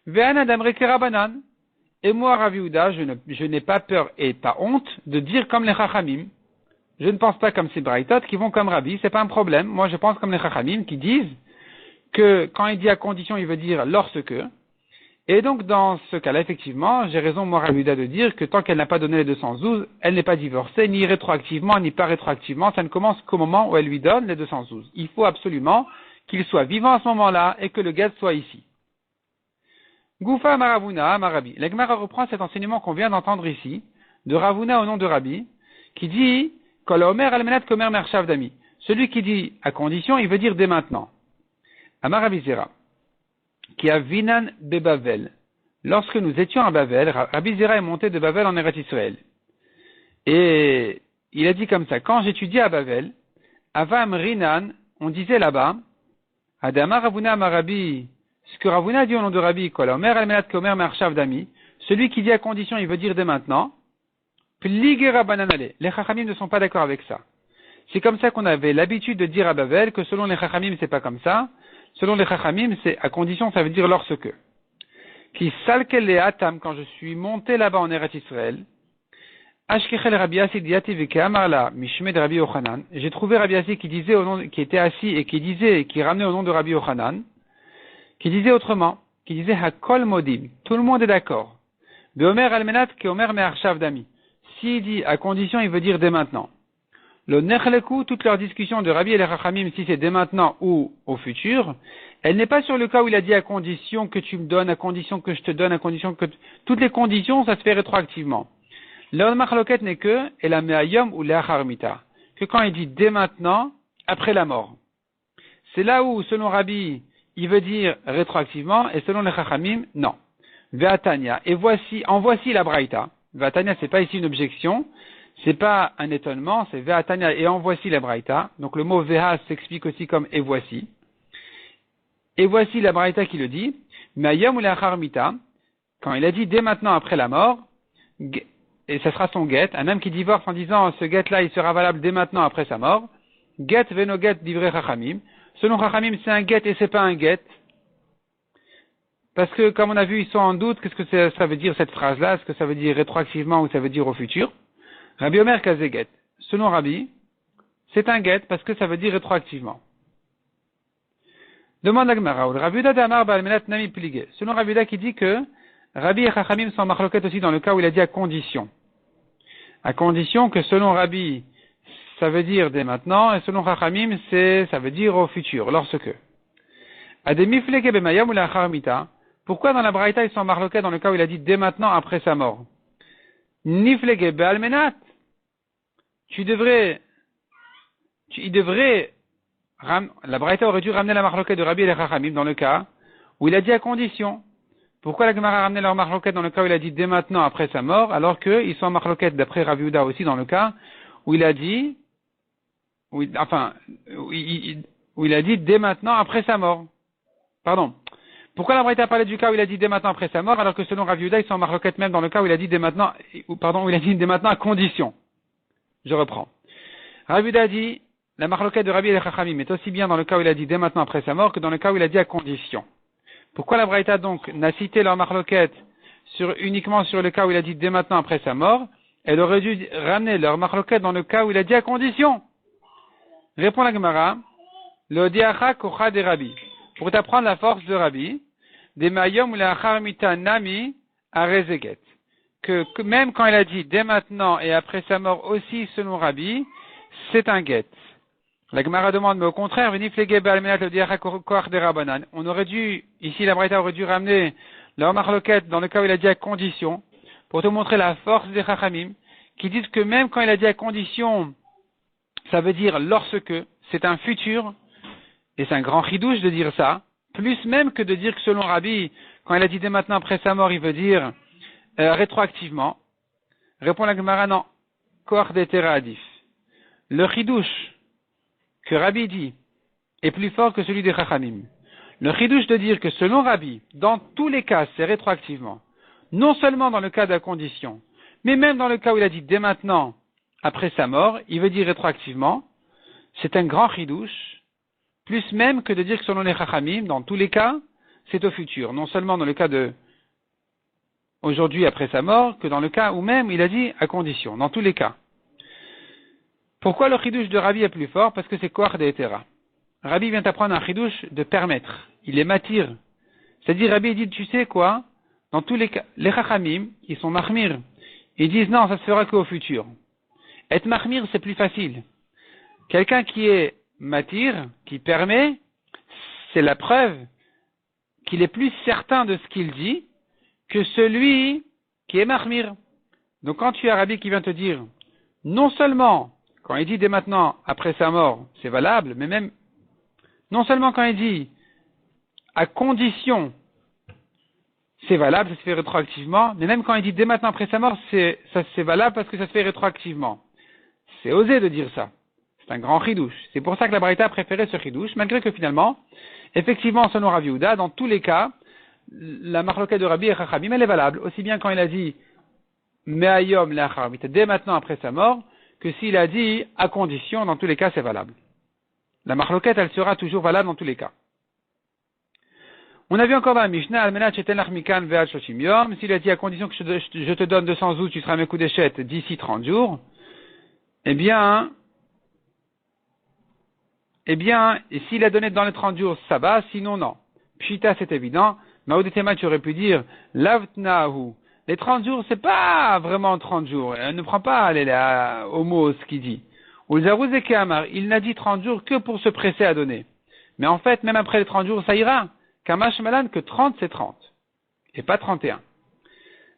A: Ve'an adam reke Rabbanan. Et moi, Rav Yehuda, je n'ai pas peur et pas honte de dire comme les Chachamim. Je ne pense pas comme ces Braïtot qui vont comme Rabbi, c'est pas un problème. Moi, je pense comme les Chachamim qui disent que quand il dit à condition, il veut dire lorsque. Et donc, dans ce cas-là, effectivement, j'ai raison, moi, Rav Yehuda, de dire que tant qu'elle n'a pas donné les 212, elle n'est pas divorcée, ni rétroactivement, ni pas rétroactivement. Ça ne commence qu'au moment où elle lui donne les 212. Il faut absolument qu'il soit vivant à ce moment-là et que le guet soit ici. Goufa Maravuna Marabi. La Gemara reprend cet enseignement qu'on vient d'entendre ici, de Ravuna au nom de Rabbi, qui dit Kol Omer almenat komer mershav dami. Celui qui dit à condition, il veut dire dès maintenant. Amar Rabbi Zera, qui a Vinan bebavel. Lorsque nous étions à Bavel, Rabbi Zera est monté de Bavel en Eretz Israël. Et il a dit comme ça, quand j'étudiais à Bavel, Avam Rinan, on disait là-bas, Adama Ravuna Marabi, ce que Ravuna dit au nom de Rabbi, Kol Omer almenat komer mershav dami, celui qui dit à condition, il veut dire dès maintenant, Plig et Rabbanan ale. Les Chachamim ne sont pas d'accord avec ça. C'est comme ça qu'on avait l'habitude de dire à Bavel que selon les Chachamim, c'est pas comme ça. Selon les Chachamim, c'est à condition, ça veut dire lorsque. Qui salkel le atam, quand je suis monté là-bas en Eretz Israël, Ashkechel Rabbi Yassi diati veke amarla mishmed Rabbi Yochanan. J'ai trouvé Rabbi Yassi qui était assis et qui ramenait au nom de Rabbi Yochanan, qui disait autrement, qui disait Hakol modim. Tout le monde est d'accord. De Omer almenat ke Omer me'arshav dami. S'il dit à condition, il veut dire dès maintenant. Le nechleku, toute leur discussion de Rabbi et les Chachamim, si c'est dès maintenant ou au futur, elle n'est pas sur le cas où il a dit à condition que tu me donnes, à condition que je te donne, à condition que toutes les conditions, ça se fait rétroactivement. Leur machloket n'est que la me'ayom ou le'achar mita, que quand il dit dès maintenant, après la mort. C'est là où, selon Rabbi, il veut dire rétroactivement, et selon les Chachamim, non. Ve'atania, et en voici la braïta. Ve'atania, c'est pas ici une objection, c'est pas un étonnement, c'est Ve'atania, et en voici la braïta. Donc le mot Ve'a s'explique aussi comme et voici. Et voici la braïta qui le dit, Me'ayom ou le'achar mita, quand il a dit dès maintenant après la mort, et ça sera son guet, un homme qui divorce en disant ce guet-là il sera valable dès maintenant après sa mort, guet veno guet divrei Chachamim. Selon Chachamim, c'est un guet et c'est pas un guet. Parce que, comme on a vu, ils sont en doute, qu'est-ce que ça veut dire cette phrase-là? Est-ce que ça veut dire rétroactivement ou ça veut dire au futur? Rabbi Omer Kazé guet. Selon Rabbi, c'est un guet parce que ça veut dire rétroactivement. Demande la Gemara. Rabbi Yehuda d'Amar ba'almenat nami pligé. Selon Rabbi Yehuda qui dit que Rabbi et Chachamim sont machloket aussi dans le cas où il a dit à condition. À condition que selon Rabbi, ça veut dire dès maintenant, et selon Chachamim, ça veut dire au futur, lorsque. Ademi fleke bemayam ou la charmita. Pourquoi dans la Braïta ils sont marloqués dans le cas où il a dit dès maintenant après sa mort? Niflege be'almenat. La Braïta aurait dû ramener la marloquette de Rabbi et les Chachamim dans le cas où il a dit à condition. Pourquoi la Gemara a ramené leur marloquette dans le cas où il a dit dès maintenant après sa mort, alors qu'ils sont en marloquette d'après Rav Yehuda aussi dans le cas où il a dit, où il a dit dès maintenant après sa mort. Pardon. Pourquoi la Braïta a parlé du cas où il a dit dès maintenant après sa mort, alors que selon Rav Yehuda, ils sont en marloquette même dans le cas où il a dit dès maintenant, où il a dit dès maintenant à condition. Je reprends. Rav Yehuda a dit, la marloquette de Rabbi et les Chachamim est aussi bien dans le cas où il a dit dès maintenant après sa mort que dans le cas où il a dit à condition. Pourquoi la Braïta donc n'a cité leur marloquette uniquement sur le cas où il a dit dès maintenant après sa mort? Elle aurait dû ramener leur marloquette dans le cas où il a dit à condition. Répond la Gemara, le diacha kocha de Rabbi. Pour t'apprendre la force de Rabbi, des mayom ou la charmita nami à rezeget. Que même quand il a dit dès maintenant et après sa mort aussi selon Rabbi, c'est un guet. La Gemara demande, mais au contraire, on aurait dû, ici la Braïta aurait dû ramener leur marloquette dans le cas où il a dit à condition, pour te montrer la force des Chachamim, qui disent que même quand il a dit à condition, ça veut dire lorsque, c'est un futur, et c'est un grand chidouche de dire ça, plus même que de dire que selon Rabbi, quand il a dit dès maintenant après sa mort, il veut dire rétroactivement. Répond la Gemara, non, koach d'etera adif. Le chidouche que Rabbi dit est plus fort que celui des Chachamim. Le chidouche de dire que selon Rabbi, dans tous les cas, c'est rétroactivement, non seulement dans le cas de la condition, mais même dans le cas où il a dit dès maintenant, après sa mort, il veut dire rétroactivement, c'est un grand chidouche, plus même que de dire que selon les Chachamim, dans tous les cas, c'est au futur, non seulement dans le cas de aujourd'hui après sa mort, que dans le cas où même il a dit à condition, dans tous les cas. Pourquoi le chidouche de Rabbi est plus fort? Parce que c'est koach d'etera. Rabbi vient apprendre un chidouche de permettre. Il est matir. C'est-à-dire, Rabbi dit, tu sais quoi? Dans tous les cas, les chachamim, ils sont mahmir. Ils disent, non, ça se fera qu'au futur. Être mahmir, c'est plus facile. Quelqu'un qui est matir, qui permet, c'est la preuve qu'il est plus certain de ce qu'il dit que celui qui est mahmir. Donc quand tu as Rabbi qui vient te dire, non seulement quand il dit dès maintenant, après sa mort, c'est valable, mais même, non seulement quand il dit, à condition, c'est valable, ça se fait rétroactivement, mais même quand il dit dès maintenant, après sa mort, c'est valable parce que ça se fait rétroactivement. C'est osé de dire ça. C'est un grand chidouche. C'est pour ça que la Braïta a préféré ce chidouche, malgré que finalement, effectivement, selon Rav Yehuda, dans tous les cas, la marloquette de Rabbi et Chachamim, elle est valable, aussi bien quand il a dit, me'ayom le'achar mit, dès maintenant, après sa mort, que s'il a dit à condition, dans tous les cas, c'est valable. La marloquette, elle sera toujours valable dans tous les cas. On a vu encore dans la Mishnah, Almenat sheten lach mikan ve'al shoshim yom, s'il a dit à condition que je te donne 200 zouz, tu seras mes coups d'échette d'ici 30 jours, eh bien, et s'il a donné dans les 30 jours, ça va, sinon non. Pshita, c'est évident. Maoudetema, tu aurais pu dire, lavtnahu. Les 30 jours, c'est pas vraiment 30 jours. Elle ne prend pas au mot ce qu'il dit. Il n'a dit 30 jours que pour se presser à donner. Mais en fait, même après les 30 jours, ça ira. Kamash malan que 30, c'est 30. Et pas 31.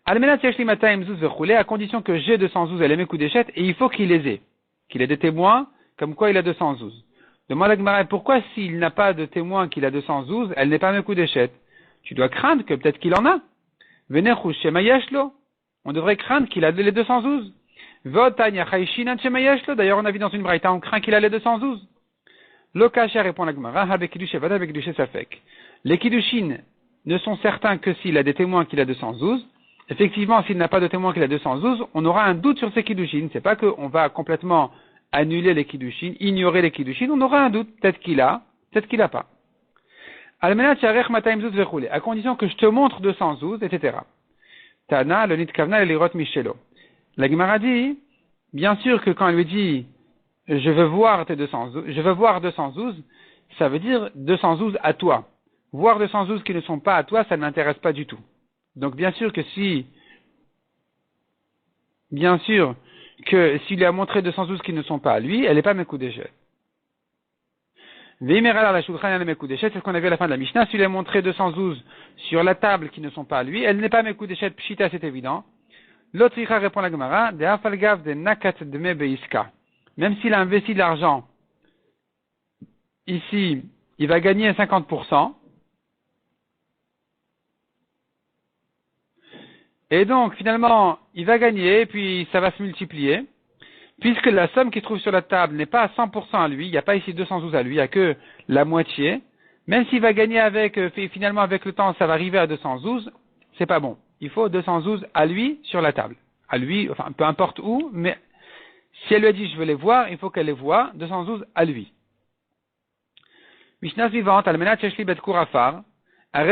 A: Almenat yashli matayim zouz vechule, à condition que j'ai 200 zouz, elle est mes coups d'échette, et il faut qu'il les ait. Qu'il ait des témoins, comme quoi il a 200 zouz. Demande à Gemara, pourquoi s'il n'a pas de témoins qu'il a 200 zouz, elle n'est pas mes coups d'échette? Tu dois craindre que peut-être qu'il en a. On devrait craindre qu'il a les 212. D'ailleurs, on a vu dans une braïta, on craint qu'il a les 212. Lokasha répond la Gemara, les kiddushin ne sont certains que s'il a des témoins qu'il a 212. Effectivement, s'il n'a pas de témoins qu'il a 212, on aura un doute sur ces kiddushin. C'est pas qu'on va complètement annuler les kiddushin, ignorer les kiddushin, on aura un doute. Peut-être qu'il a, peut-être qu'il n'a pas. À condition que je te montre 212, etc. Tana, le nitkavna, l'irot michelo. La Gemara dit, bien sûr que quand elle lui dit, je veux voir 212, ça veut dire 212 à toi. Voir 212 qui ne sont pas à toi, ça ne m'intéresse pas du tout. Donc bien sûr que s'il lui a montré 212 qui ne sont pas à lui, elle n'est pas mes coups d'échette. C'est ce qu'on a vu à la fin de la Mishnah. S'il a montré 212 sur la table qui ne sont pas à lui, elle n'est pas mes coups d'échette, pshita, c'est évident. L'autre répond la Gemara, de afalgav de nakat de mebeiska. Même s'il a investi de l'argent, ici, il va gagner 50%. Et donc, finalement, il va gagner, puis ça va se multiplier. Puisque la somme qui se trouve sur la table n'est pas à 100% à lui, il n'y a pas ici 212 à lui, il n'y a que la moitié, même s'il va gagner finalement avec le temps, ça va arriver à 212, c'est pas bon. Il faut 212 à lui sur la table. À lui, enfin, peu importe où, mais si elle lui a dit je veux les voir, il faut qu'elle les voie, 212 à lui. Mishnah suivante, Almenat Sheshli Bet Kurafar, à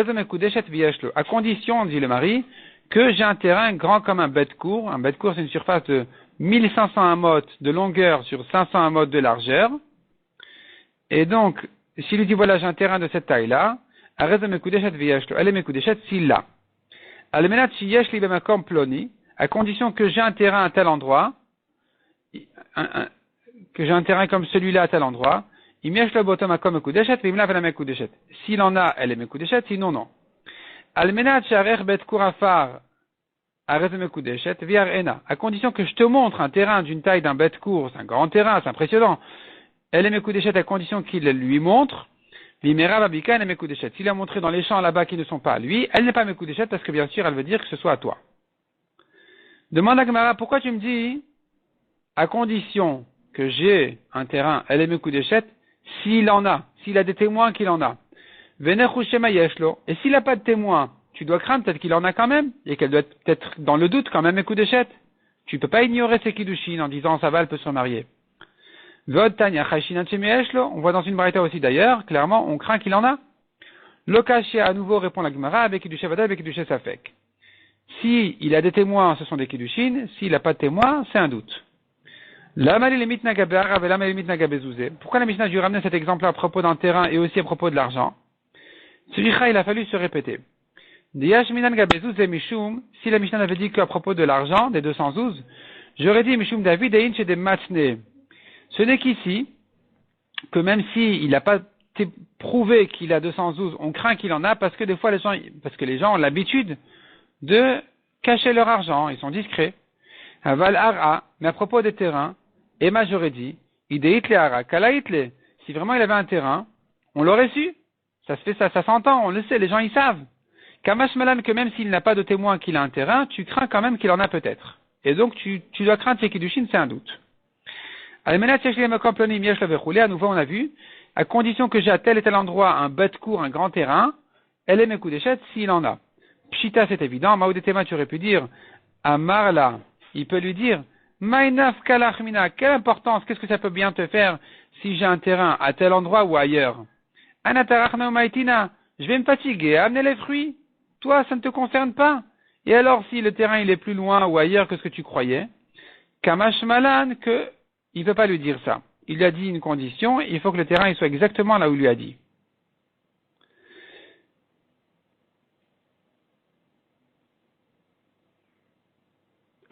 A: condition, dit le mari, que j'ai un terrain grand comme un Bet Kur. Un Bet Kur, c'est une surface de 1500 amot de longueur sur 500 amot de largeur. Et donc, s'il lui dit, voilà, j'ai un terrain de cette taille-là, elle est Mekudeshet s'il l'a. À condition que j'ai un terrain à tel endroit, que j'ai un terrain comme celui-là à tel endroit, S'il en a, elle est mekudeshet, sinon non. Almenat sharer bet kurafar arez mekudeshet viar ena. À condition que je te montre un terrain d'une taille d'un bet court, c'est un grand terrain, c'est impressionnant. Elle est mekudeshet à condition qu'il lui montre. Vimera babika elle est mekudeshet. S'il a montré dans les champs là-bas qui ne sont pas à lui, elle n'est pas mekudeshet parce que bien sûr elle veut dire que ce soit à toi. Demande à Gemara, pourquoi tu me dis à condition que j'ai un terrain, elle est mekudeshet, s'il en a, s'il a des témoins qu'il en a. Et s'il n'a pas de témoins, tu dois craindre peut-être qu'il en a quand même, et qu'elle doit être dans le doute quand même mekudeshet. Tu peux pas ignorer ses kiddushin en disant ça va, elle peut se remarier. On voit dans une baraita aussi d'ailleurs, clairement, on craint qu'il en a. Lokaché à nouveau répond la Gemara avec kiddushay vada, avec kiddushay safek. Si il a des témoins, ce sont des kiddushin. S'il n'a pas de témoins, c'est un doute. Pourquoi la Mishnah a dû ramener cet exemple à propos d'un terrain et aussi à propos de l'argent? Il a fallu se répéter. Si la Mishnah avait dit qu'à propos de l'argent, des 212, j'aurais dit Mishum David et Inche des Matne. Ce n'est qu'ici, que même s'il n'a pas prouvé qu'il a 212, on craint qu'il en a parce que des fois les gens ont l'habitude de cacher leur argent, ils sont discrets. Aval ara, mais à propos des terrains, Emma j'aurais dit, ideit le ara, kalaïtle. Si vraiment il avait un terrain, on l'aurait su. Ça se fait, ça s'entend, on le sait, les gens ils savent. Kamash malan, que même s'il n'a pas de témoin qu'il a un terrain, tu crains quand même qu'il en a peut-être. Et donc tu dois craindre ces kiddushin, c'est un doute. À nouveau on a vu, à condition que j'ai à tel et tel endroit un bête court, un grand terrain, elle est mekudeshet s'il en a. Pshita c'est évident, Maoudetema tu aurais pu dire, Amarla, il peut lui dire, Maïnaf kalachmina, quelle importance, qu'est-ce que ça peut bien te faire si j'ai un terrain à tel endroit ou ailleurs? Anatarachna maitina, je vais me fatiguer à amener les fruits. Toi, ça ne te concerne pas. Et alors, si le terrain il est plus loin ou ailleurs que ce que tu croyais, Kamash Malan, que il ne peut pas lui dire ça. Il lui a dit une condition, il faut que le terrain il soit exactement là où il lui a dit.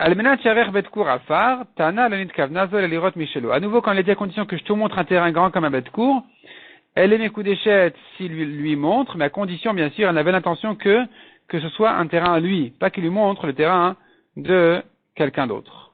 A: À nouveau, quand il a dit à condition que je te montre un terrain grand comme un bête court, elle est mekudeshet s'il lui montre, mais à condition, bien sûr, elle avait l'intention que ce soit un terrain à lui, pas qu'il lui montre le terrain de quelqu'un d'autre.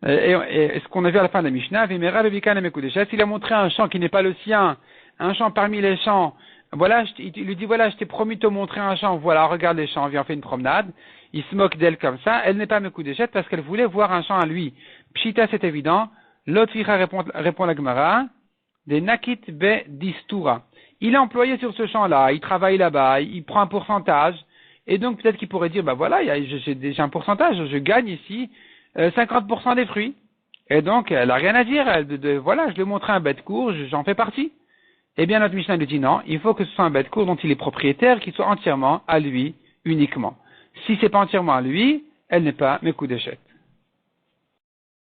A: Et ce qu'on a vu à la fin de la Mishnah, s'il a montré un champ qui n'est pas le sien, un champ parmi les champs, voilà, il lui dit, voilà, je t'ai promis de te montrer un champ, voilà, regarde les champs, viens, on fait une promenade, il se moque d'elle comme ça, elle n'est pas mekudeshet parce qu'elle voulait voir un champ à lui. Pshita, c'est évident, l'autre répond la Gemara, des nakit be distura. Il est employé sur ce champ-là, il travaille là-bas, il prend un pourcentage, et donc peut-être qu'il pourrait dire, bah voilà, j'ai déjà un pourcentage, je gagne ici 50% des fruits. Et donc, elle n'a rien à dire, voilà, je lui ai montré un bête court, j'en fais partie. Eh bien, notre Mishnah lui dit non, il faut que ce soit un bête court dont il est propriétaire, qui soit entièrement à lui, uniquement. Si c'est pas entièrement à lui, elle n'est pas mekudeshet.